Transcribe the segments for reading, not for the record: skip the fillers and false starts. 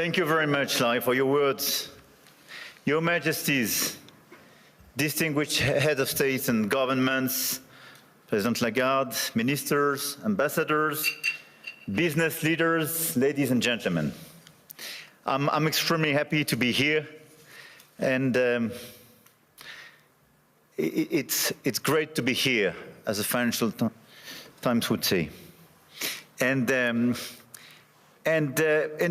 Thank you very much, Larry, for your words. Your Majesties, distinguished heads of state and governments, President Lagarde, ministers, ambassadors, business leaders, ladies and gentlemen. I'm extremely happy to be here, and it's great to be here, as the Financial Times would say. And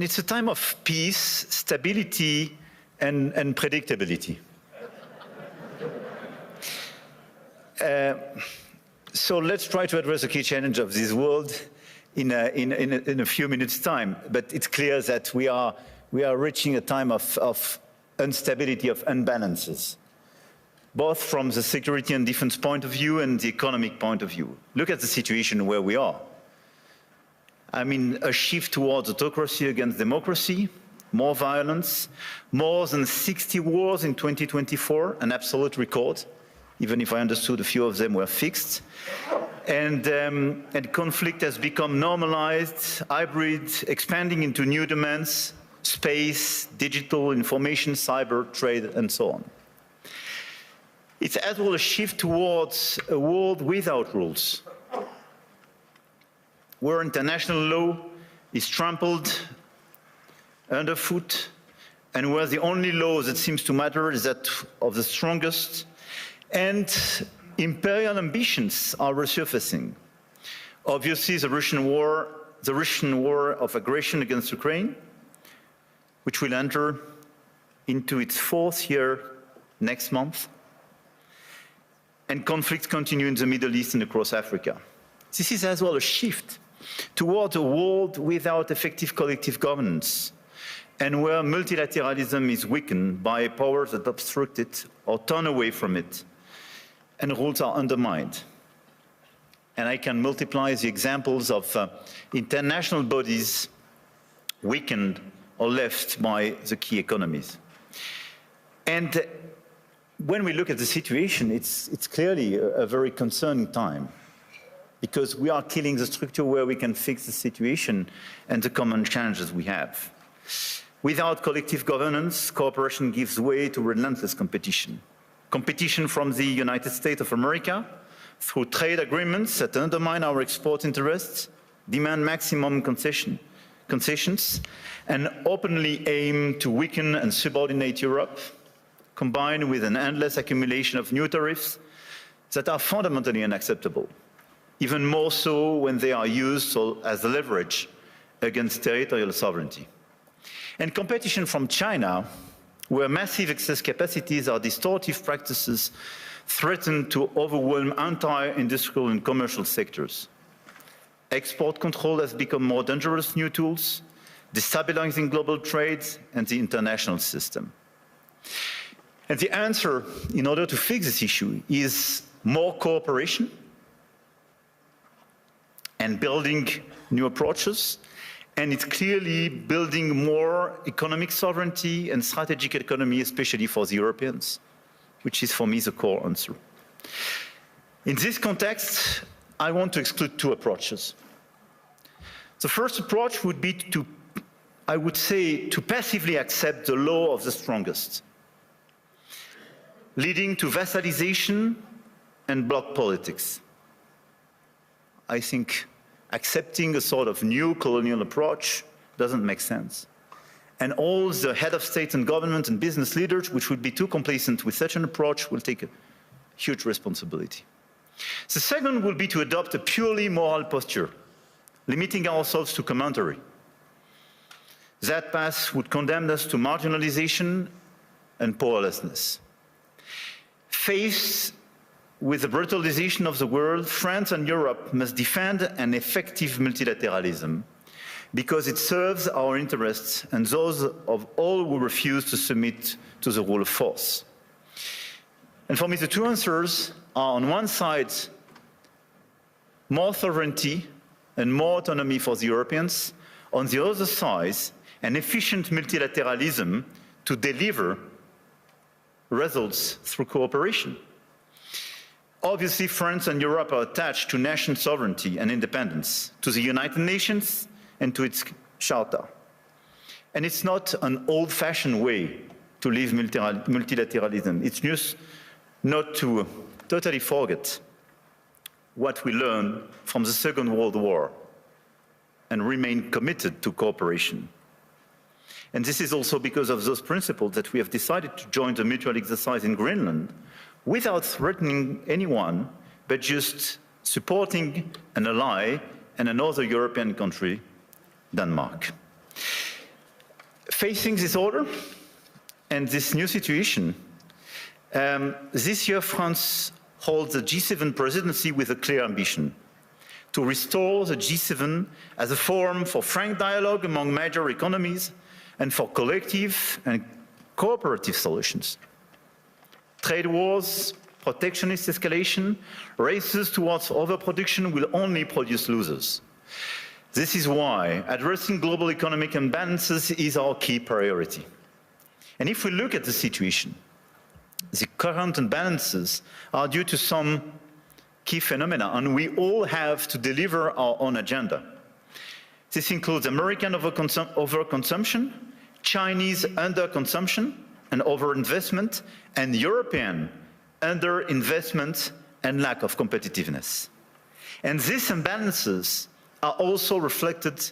it's a time of peace, stability, and predictability. So let's try to address the key challenge of this world in a few minutes' time. But it's clear that we are reaching a time of instability, of imbalances, both from the security and defense point of view and the economic point of view. Look at the situation where we are. I mean, a shift towards autocracy against democracy, more violence, more than 60 wars in 2024, an absolute record, even if I understood a few of them were fixed. And conflict has become normalized, hybrid, expanding into new domains, space, digital, information, cyber, trade, and so on. It's as well a shift towards a world without rules, where international law is trampled underfoot, and where the only law that seems to matter is that of the strongest, and imperial ambitions are resurfacing. Obviously, the Russian war of aggression against Ukraine, which will enter into its 4th year next month, and conflicts continue in the Middle East and across Africa. This is as well a shift towards a world without effective collective governance, and where multilateralism is weakened by powers that obstruct it or turn away from it, and rules are undermined. And I can multiply the examples of international bodies weakened or left by the key economies. And when we look at the situation, it's clearly a very concerning time, because we are killing the structure where we can fix the situation and the common challenges we have. Without collective governance, cooperation gives way to relentless competition. Competition from the United States of America through trade agreements that undermine our export interests, demand maximum concessions, and openly aim to weaken and subordinate Europe, combined with an endless accumulation of new tariffs that are fundamentally unacceptable, even more so when they are used as leverage against territorial sovereignty. And competition from China, where massive excess capacities or distortive practices threaten to overwhelm entire industrial and commercial sectors. Export control has become more dangerous new tools, destabilizing global trade and the international system. And the answer, in order to fix this issue, is more cooperation and building new approaches. And it's clearly building more economic sovereignty and strategic autonomy, especially for the Europeans, which is for me the core answer. In this context, I want to exclude 2 approaches. The first approach would be to, I would say, to passively accept the law of the strongest, leading to vassalization and bloc politics. I think accepting a sort of new colonial approach doesn't make sense. And all the head of state and government and business leaders, which would be too complacent with such an approach, will take a huge responsibility. The second will be to adopt a purely moral posture, limiting ourselves to commentary. That path would condemn us to marginalization and powerlessness. Faced with the brutalization of the world, France and Europe must defend an effective multilateralism, because it serves our interests and those of all who refuse to submit to the rule of force. And for me, the 2 answers are, on one side, more sovereignty and more autonomy for the Europeans. On the other side, an efficient multilateralism to deliver results through cooperation. Obviously, France and Europe are attached to national sovereignty and independence, to the United Nations and to its Charter. And it's not an old-fashioned way to live multilateralism. It's just not to totally forget what we learned from the Second World War and remain committed to cooperation. And this is also because of those principles that we have decided to join the mutual exercise in Greenland without threatening anyone, but just supporting an ally and another European country, Denmark. Facing this order and this new situation, this year France holds the G7 presidency with a clear ambition: to restore the G7 as a forum for frank dialogue among major economies and for collective and cooperative solutions. Trade wars, protectionist escalation, races towards overproduction will only produce losers. This is why addressing global economic imbalances is our key priority. And if we look at the situation, the current imbalances are due to some key phenomena, and we all have to deliver our own agenda. This includes American overconsumption, Chinese underconsumption and overinvestment, and European underinvestment and lack of competitiveness. And these imbalances are also reflected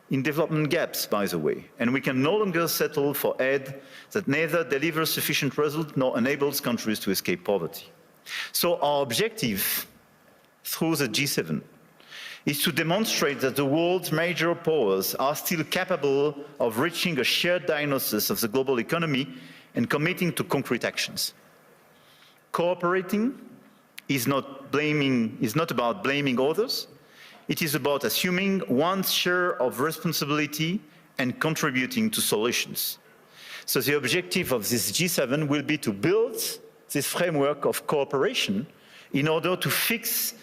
in development gaps, by the way, and we can no longer settle for aid that neither delivers sufficient results nor enables countries to escape poverty. So our objective through the G7 is to demonstrate that the world's major powers are still capable of reaching a shared diagnosis of the global economy and committing to concrete actions. Cooperating is not about blaming others. It is about assuming one's share of responsibility and contributing to solutions. So the objective of this G7 will be to build this framework of cooperation in order to fix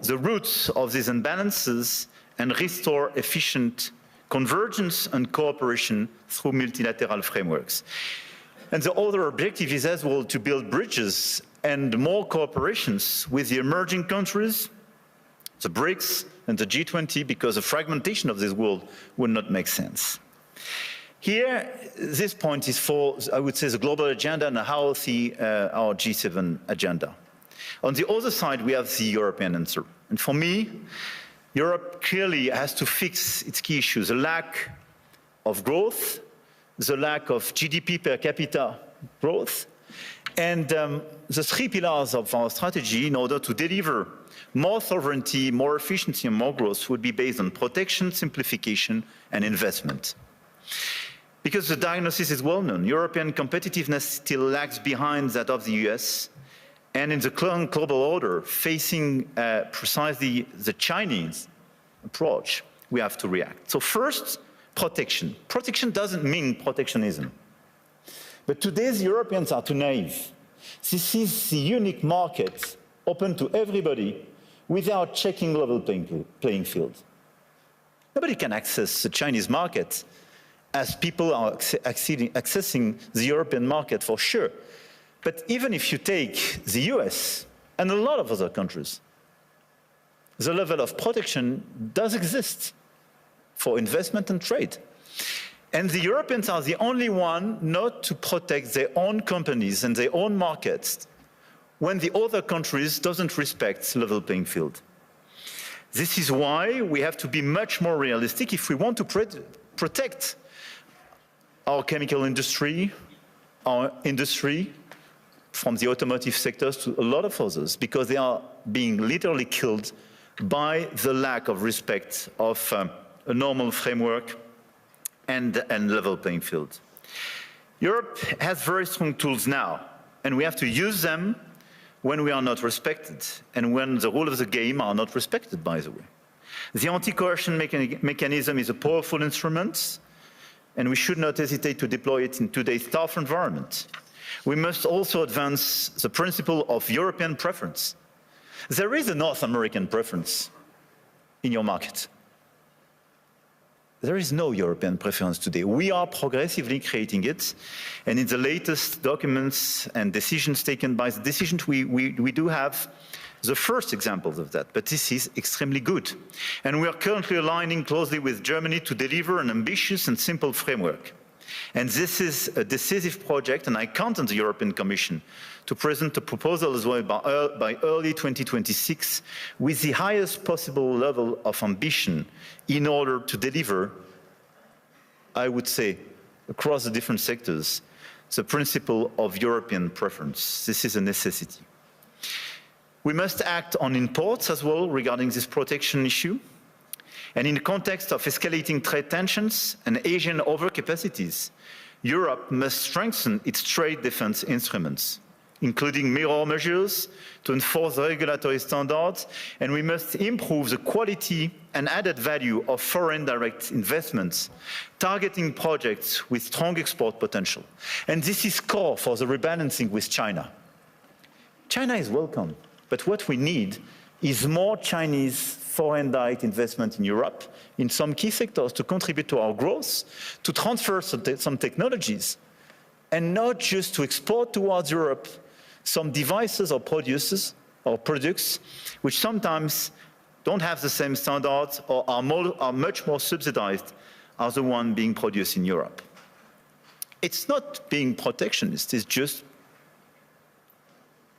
the roots of these imbalances and restore efficient convergence and cooperation through multilateral frameworks. And the other objective is as well to build bridges and more cooperations with the emerging countries, the BRICS and the G20, because the fragmentation of this world would not make sense. Here, this point is for, I would say, the global agenda and how our G7 agenda. On the other side, we have the European answer. And for me, Europe clearly has to fix its key issues: the lack of growth, the lack of GDP per capita growth, and the three pillars of our strategy in order to deliver more sovereignty, more efficiency, and more growth would be based on protection, simplification, and investment. Because the diagnosis is well known, European competitiveness still lags behind that of the US, and in the current global order, facing precisely the Chinese approach, we have to react. So first, protection. Protection doesn't mean protectionism. But today's Europeans are too naive. This is the unique market open to everybody without checking level playing field. Nobody can access the Chinese market as people are accessing the European market for sure. But even if you take the US and a lot of other countries, the level of protection does exist for investment and trade. And the Europeans are the only one not to protect their own companies and their own markets when the other countries doesn't respect level playing field. This is why we have to be much more realistic if we want to protect our chemical industry, our industry, from the automotive sectors to a lot of others, because they are being literally killed by the lack of respect of a normal framework and level playing field. Europe has very strong tools now, and we have to use them when we are not respected and when the rules of the game are not respected, by the way. The anti-coercion mechanism is a powerful instrument, and we should not hesitate to deploy it in today's tough environment. We must also advance the principle of European preference. There is a North American preference in your market. There is no European preference today. We are progressively creating it, and in the latest documents and decisions taken by the decisions we do have the first examples of that, but this is extremely good. And we are currently aligning closely with Germany to deliver an ambitious and simple framework. And this is a decisive project, and I count on the European Commission to present a proposal as well by early 2026 with the highest possible level of ambition in order to deliver, I would say, across the different sectors, the principle of European preference. This is a necessity. We must act on imports as well regarding this protection issue. And in the context of escalating trade tensions and Asian overcapacities, Europe must strengthen its trade defense instruments, including mirror measures to enforce regulatory standards, and we must improve the quality and added value of foreign direct investments, targeting projects with strong export potential. And this is core for the rebalancing with China. China is welcome, but what we need is more Chinese foreign direct investment in Europe, in some key sectors to contribute to our growth, to transfer some technologies, and not just to export towards Europe some devices or products which sometimes don't have the same standards or are much more subsidized as the one being produced in Europe. It's not being protectionist, it's just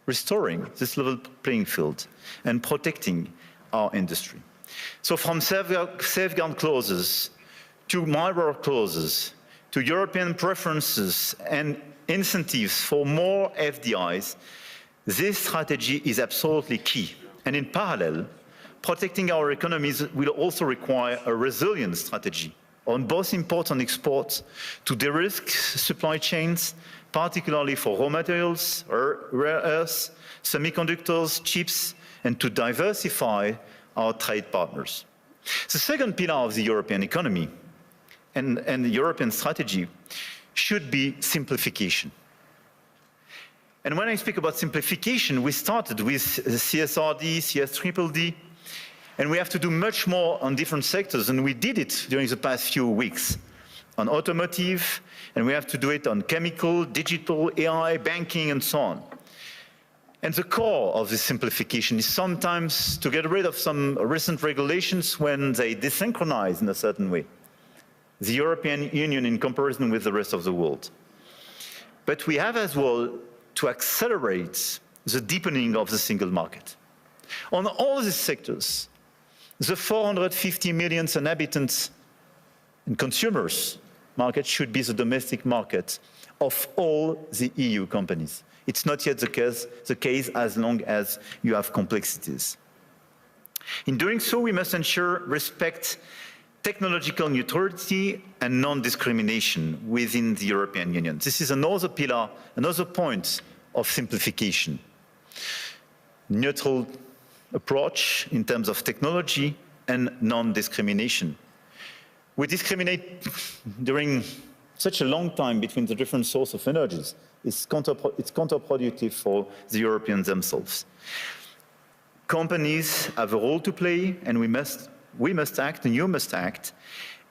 restoring this level playing field and protecting our industry. So from safeguard clauses to mirror clauses to European preferences and incentives for more FDIs, this strategy is absolutely key. And in parallel, protecting our economies will also require a resilient strategy on both imports and exports to de-risk supply chains, particularly for raw materials, rare earths, semiconductors, chips, and to diversify our trade partners. The second pillar of the European economy and the European strategy should be simplification. And when I speak about simplification, we started with CSRD, CSDDD, and we have to do much more on different sectors, and we did it during the past few weeks on automotive, and we have to do it on chemical, digital, AI, banking, and so on. And the core of this simplification is sometimes to get rid of some recent regulations when they desynchronize in a certain way the European Union in comparison with the rest of the world. But we have as well to accelerate the deepening of the single market. On all these sectors, the 450 million inhabitants and consumers market should be the domestic market of all the EU companies. It's not yet the case as long as you have complexities. In doing so, we must ensure respect, technological neutrality and non-discrimination within the European Union. This is another pillar, another point of simplification. Neutral approach in terms of technology and non-discrimination. We discriminate during such a long time between the different sources of energies. It's counterproductive for the Europeans themselves. Companies have a role to play, and we must act, and you must act.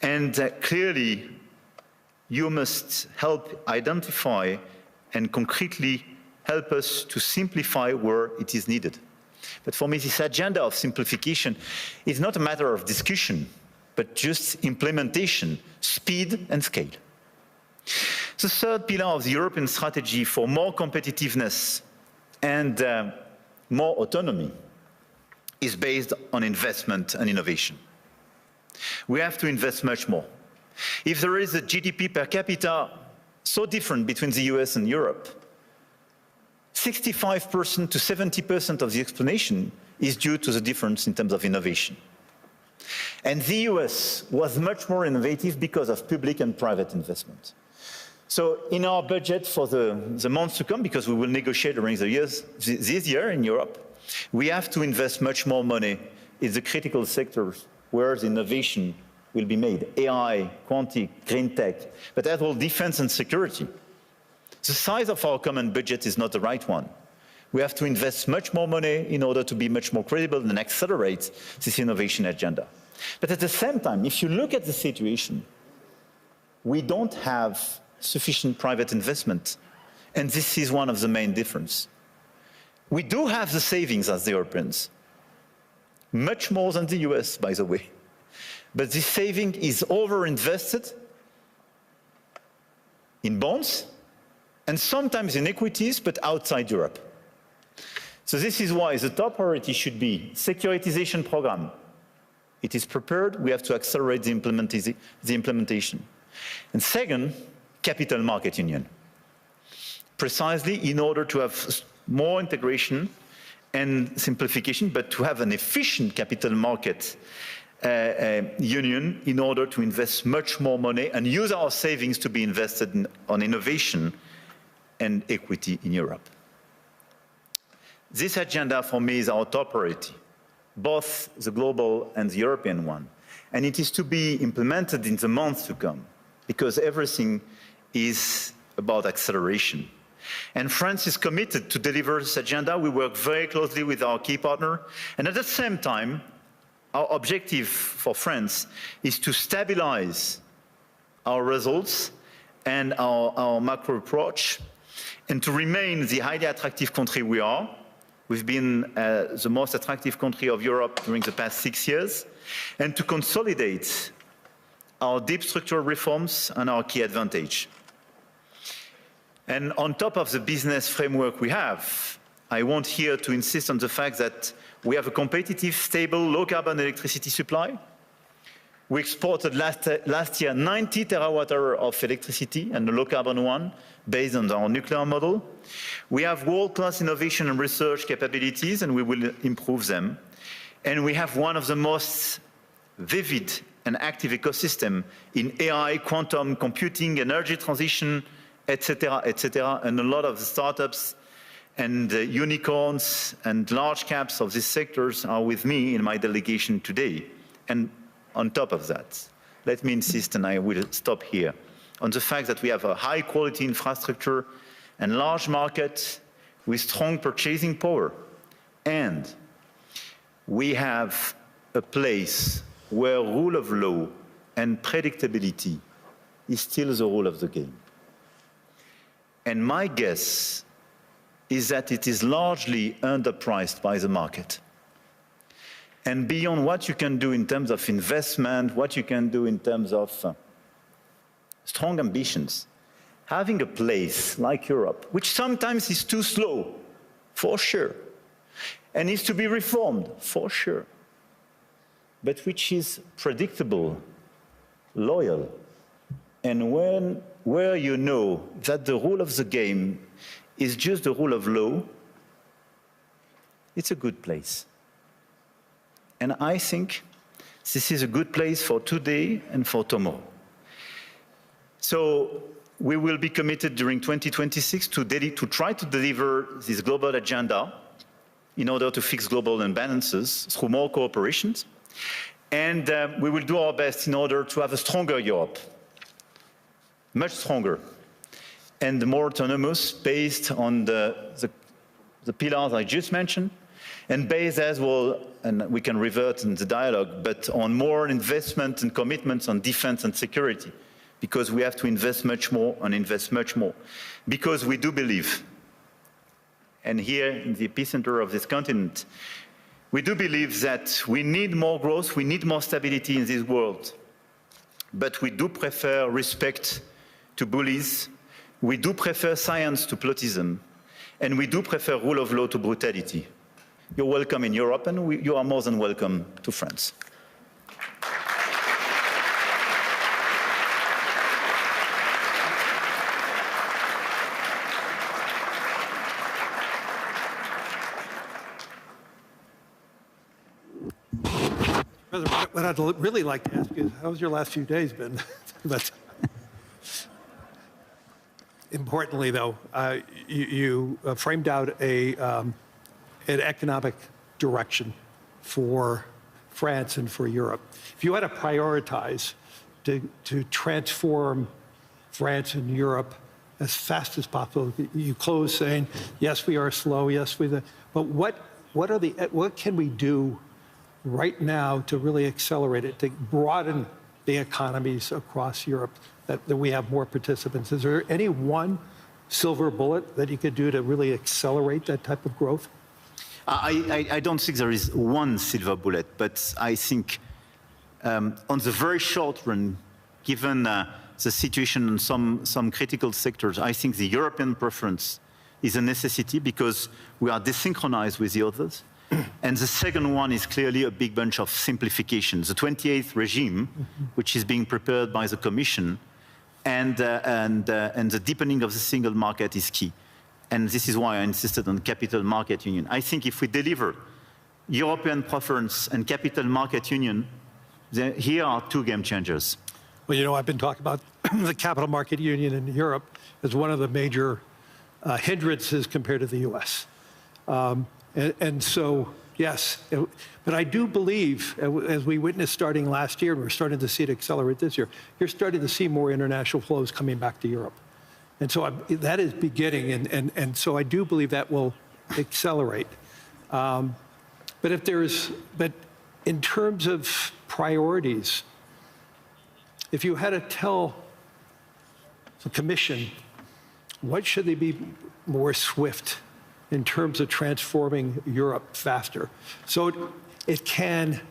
And clearly, you must help identify and concretely help us to simplify where it is needed. But for me, this agenda of simplification is not a matter of discussion, but just implementation, speed and scale. The third pillar of the European strategy for more competitiveness and more autonomy is based on investment and innovation. We have to invest much more. If there is a GDP per capita so different between the US and Europe, 65% to 70% of the explanation is due to the difference in terms of innovation. And the US was much more innovative because of public and private investment. So in our budget for the months to come, because we will negotiate during the years, this year in Europe, we have to invest much more money in the critical sectors where the innovation will be made. AI, quantum, green tech, but as well defense and security. The size of our common budget is not the right one. We have to invest much more money in order to be much more credible and accelerate this innovation agenda. But at the same time, if you look at the situation, we don't have sufficient private investment. And this is one of the main differences. We do have the savings as the Europeans, much more than the US, by the way. But this saving is overinvested in bonds and sometimes in equities, but outside Europe. So this is why the top priority should be securitization program. It is prepared, we have to accelerate the implementation. And second, capital market union. Precisely in order to have more integration and simplification, but to have an efficient capital market union in order to invest much more money and use our savings to be invested on innovation and equity in Europe. This agenda for me is our top priority, both the global and the European one. And it is to be implemented in the months to come, because everything is about acceleration. And France is committed to deliver this agenda. We work very closely with our key partner. And at the same time, our objective for France is to stabilize our results and our macro approach, and to remain the highly attractive country we are. We've been the most attractive country of Europe during the past 6 years, and to consolidate our deep structural reforms and our key advantage. And on top of the business framework we have, I want here to insist on the fact that we have a competitive, stable, low-carbon electricity supply. We exported last year 90 terawatt-hours of electricity, and a low-carbon one, based on our nuclear model. We have world-class innovation and research capabilities, and we will improve them. And we have one of the most vivid and active ecosystem in AI, quantum computing, energy transition, etc., and a lot of the startups and unicorns and large caps of these sectors are with me in my delegation today. And on top of that, let me insist, and I will stop here, on the fact that we have a high-quality infrastructure and large market with strong purchasing power. And we have a place where rule of law and predictability is still the rule of the game. And my guess is that it is largely underpriced by the market. And beyond what you can do in terms of investment, what you can do in terms of strong ambitions, having a place like Europe, which sometimes is too slow, for sure, and needs to be reformed, for sure, but which is predictable, loyal, and where you know that the rule of the game is just the rule of law, it's a good place. And I think this is a good place for today and for tomorrow. So we will be committed during 2026 to try to deliver this global agenda in order to fix global imbalances through more cooperation. And we will do our best in order to have a stronger Europe, much stronger, and more autonomous, based on the pillars I just mentioned, and based as well, and we can revert in the dialogue, but on more investment and commitments on defense and security, because we have to invest much more and invest much more. Because we do believe, and here in the epicenter of this continent, we do believe that we need more growth, we need more stability in this world, but we do prefer respect to bullies, we do prefer science to plotism, and we do prefer rule of law to brutality. You're welcome in Europe, and you are more than welcome to France. President, what I'd really like to ask you is, how's your last few days been? But importantly, though, you framed out an economic direction for France and for Europe. If you had to prioritize to transform France and Europe as fast as possible, you close saying, yes, we are slow, yes, but what can we do right now to really accelerate it, to broaden the economies across Europe, that we have more participants? Is there any one silver bullet that you could do to really accelerate that type of growth? I don't think there is one silver bullet, but I think on the very short run, given the situation in some critical sectors, I think the European preference is a necessity because we are desynchronized with the others. And the second one is clearly a big bunch of simplifications. The 28th regime, which is being prepared by the Commission, and the deepening of the single market is key. And this is why I insisted on capital market union. I think if we deliver European preference and capital market union, here are two game changers. Well, you know, I've been talking about the capital market union in Europe as one of the major hindrances compared to the US. And so, yes, but I do believe, as we witnessed starting last year, and we're starting to see it accelerate this year, you're starting to see more international flows coming back to Europe. And so that is beginning, and so I do believe that will accelerate. But in terms of priorities, if you had to tell the Commission, what should they be more swift in terms of transforming Europe faster, so it can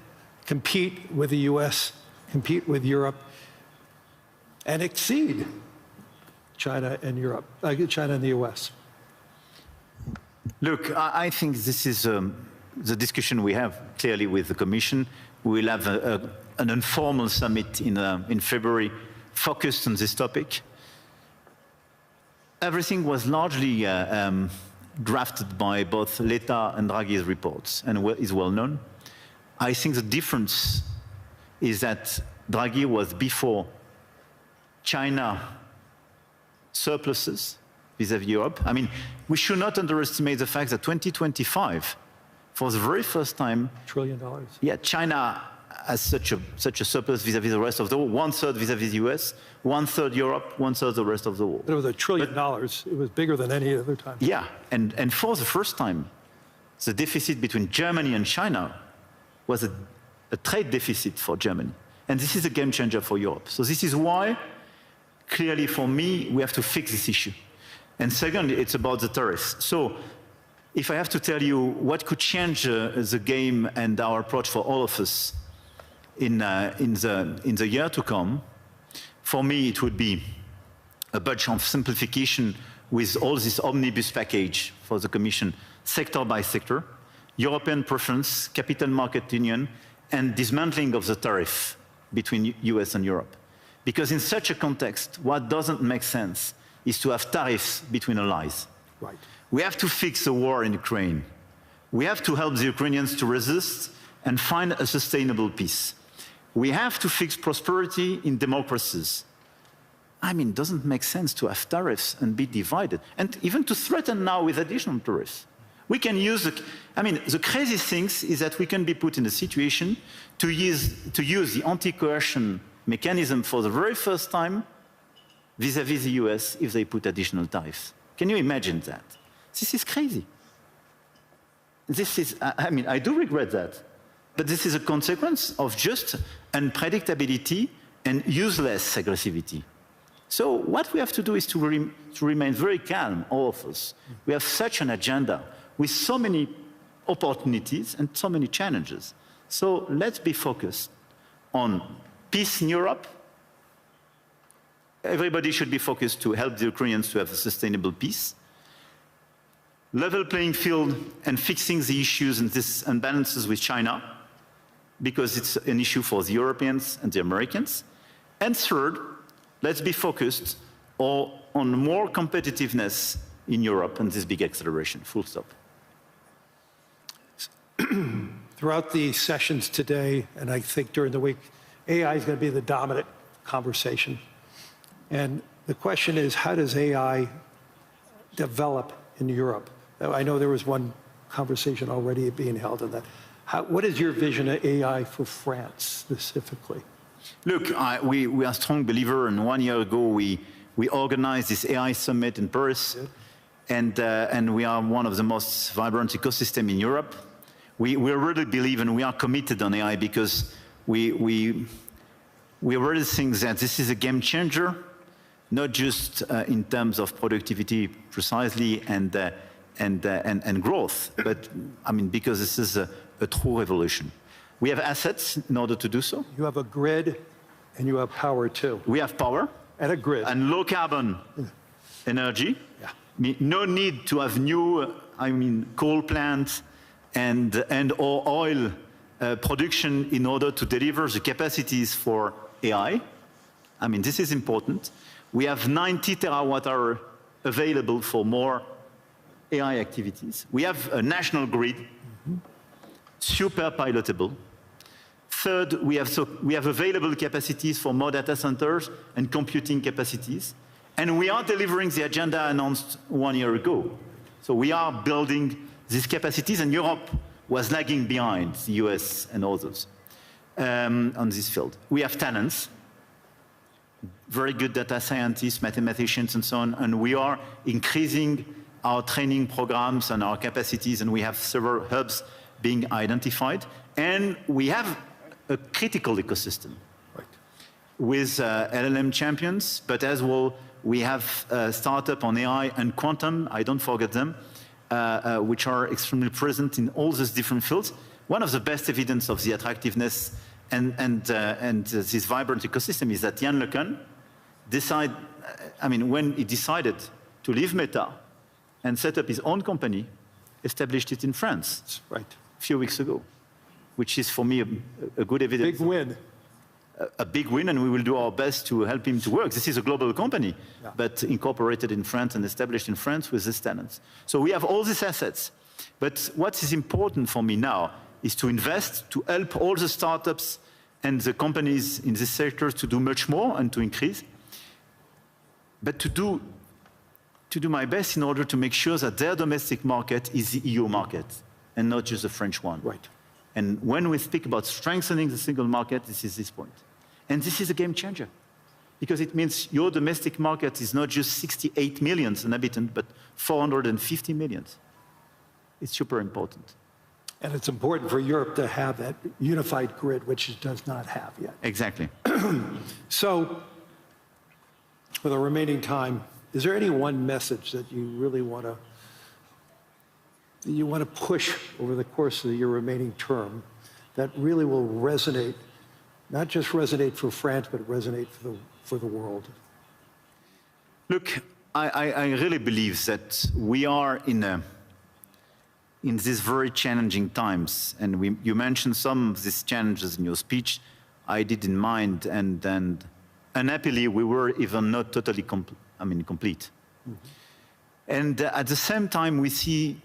compete with the US, compete with Europe, and exceed China and Europe, China and the US? Look, I think this is the discussion we have clearly with the Commission. We will have an informal summit in February focused on this topic. Everything was largely drafted by both Letta and Draghi's reports and is well known. I think the difference is that Draghi was before China surpluses vis-à-vis Europe. I mean, we should not underestimate the fact that 2025, for the very first time, $1 trillion. Yeah, China has such a surplus vis-à-vis the rest of the world, 1/3 vis-à-vis the US, 1/3 Europe, 1/3 the rest of the world. But it was $1 trillion. It was bigger than any other time. Yeah, and for the first time, the deficit between Germany and China was a trade deficit for Germany. And this is a game changer for Europe. So this is why, clearly for me, we have to fix this issue. And second, it's about the tariffs. So if I have to tell you what could change the game and our approach for all of us in the year to come, for me it would be a bunch of simplification with all this omnibus package for the Commission, sector by sector, European preference, capital market union, and dismantling of the tariff between US and Europe. Because in such a context, what doesn't make sense is to have tariffs between allies. Right. We have to fix the war in Ukraine. We have to help the Ukrainians to resist and find a sustainable peace. We have to fix prosperity in democracies. I mean, it doesn't make sense to have tariffs and be divided, and even to threaten now with additional tariffs. We can use the crazy thing is that we can be put in a situation to use the anti-coercion mechanism for the very first time vis-à-vis the US if they put additional tariffs. Can you imagine that? This is crazy. I do regret that. But this is a consequence of just unpredictability and useless aggressivity. So what we have to do is to remain very calm, all of us. We have such an agenda with so many opportunities and so many challenges. So let's be focused on peace in Europe. Everybody should be focused to help the Ukrainians to have a sustainable peace. Level playing field and fixing the issues and these imbalances with China, because it's an issue for the Europeans and the Americans. And third, let's be focused on more competitiveness in Europe and this big acceleration, full stop. Throughout the sessions today, and I think during the week, AI is going to be the dominant conversation. And the question is, how does AI develop in Europe? I know there was one conversation already being held on that. What is your vision of AI for France specifically? Look, we are a strong believer, and 1 year ago we organized this AI summit in Paris, and we are one of the most vibrant ecosystems in Europe. We really believe and we are committed on AI because we really think that this is a game changer, not just in terms of productivity precisely and and growth. But I mean, because this is a true revolution. We have assets in order to do so. You have a grid and you have power too. We have power. And a grid. And low carbon energy. Yeah. No need to have new, coal plants or oil production in order to deliver the capacities for AI. I mean, this is important. We have 90 terawatt-hour available for more AI activities. We have a national grid, super pilotable. Third, we have available capacities for more data centers and computing capacities. And we are delivering the agenda announced 1 year ago. So we are building these capacities, and Europe was lagging behind the US and others on this field. We have talents, very good data scientists, mathematicians, and so on, and we are increasing our training programs and our capacities, and we have several hubs being identified. And we have a critical ecosystem with LLM champions, but as well, we have a startup on AI and quantum, I don't forget them, which are extremely present in all these different fields. One of the best evidence of the attractiveness and this vibrant ecosystem is that Yann LeCun when he decided to leave Meta and set up his own company, established it in France a few weeks ago, which is for me a good evidence. Big win. A big win, and we will do our best to help him to work. This is a global company, yeah, but incorporated in France and established in France with these talents. So we have all these assets. But what is important for me now is to invest, to help all the startups and the companies in this sector to do much more and to increase, but to do my best in order to make sure that their domestic market is the EU market and not just the French one. Right. And when we speak about strengthening the single market, this is this point. And this is a game changer, because it means your domestic market is not just 68 million inhabitants, but 450 million. It's super important. And it's important for Europe to have that unified grid, which it does not have yet. Exactly. So, for the remaining time, is there any one message that you really want to push over the course of your remaining term that really will resonate, not just resonate for France, but resonate for the world? Look, I really believe that we are in these very challenging times, and you mentioned some of these challenges in your speech. I did in mind, and unhappily, we were even not totally complete. Mm-hmm. And at the same time, we see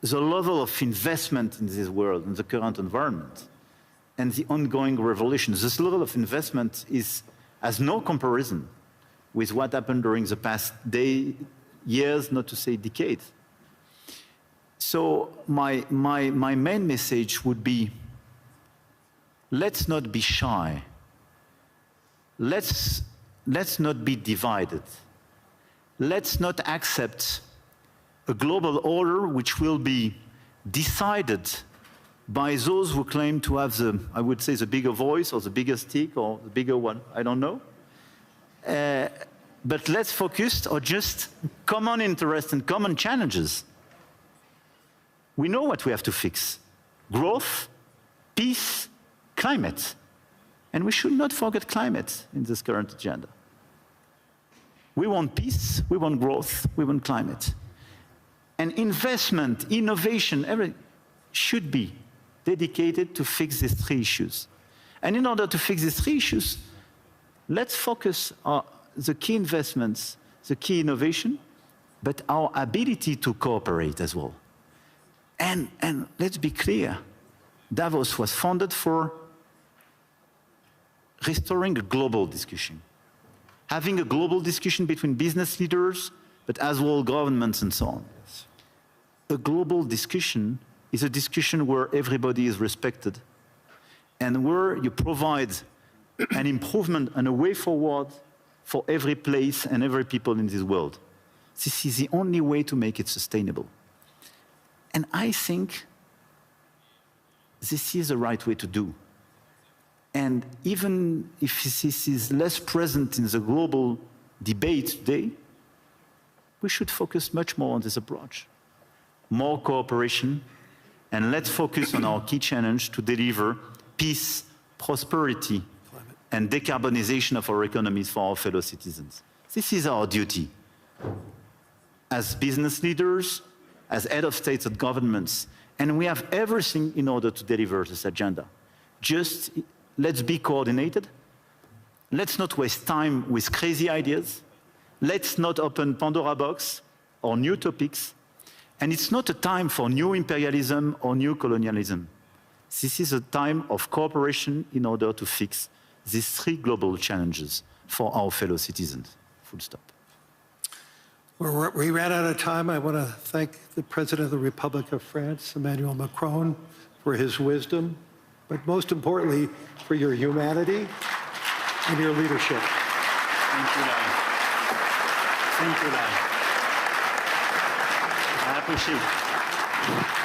the level of investment in this world, in the current environment, and the ongoing revolution. This level of investment has no comparison with what happened during the past years, not to say decades. So my main message would be, let's not be shy. Let's not be divided. Let's not accept a global order which will be decided by those who claim to have I would say, the bigger voice or the bigger stick or the bigger one, I don't know. But let's focus on just common interests and common challenges. We know what we have to fix: growth, peace, climate. And we should not forget climate in this current agenda. We want peace, we want growth, we want climate. And investment, innovation, everything should be dedicated to fix these three issues. And in order to fix these three issues, let's focus on the key investments, the key innovation, but our ability to cooperate as well. And let's be clear, Davos was founded for restoring a global discussion, having a global discussion between business leaders, but as well governments and so on. A global discussion is a discussion where everybody is respected and where you provide an improvement and a way forward for every place and every people in this world. This is the only way to make it sustainable. And I think this is the right way to do. And even if this is less present in the global debate today, we should focus much more on this approach. more cooperation, and let's focus on our key challenge to deliver peace, prosperity, and decarbonization of our economies for our fellow citizens. This is our duty. As business leaders, as head of states and governments, and we have everything in order to deliver this agenda. Just let's be coordinated. Let's not waste time with crazy ideas. Let's not open Pandora box or new topics. And it's not a time for new imperialism or new colonialism. This is a time of cooperation in order to fix these three global challenges for our fellow citizens. Full stop. We ran out of time. I want to thank the President of the Republic of France, Emmanuel Macron, for his wisdom, but most importantly, for your humanity and your leadership. Thank you, Larry. Thank you, Larry. I appreciate it.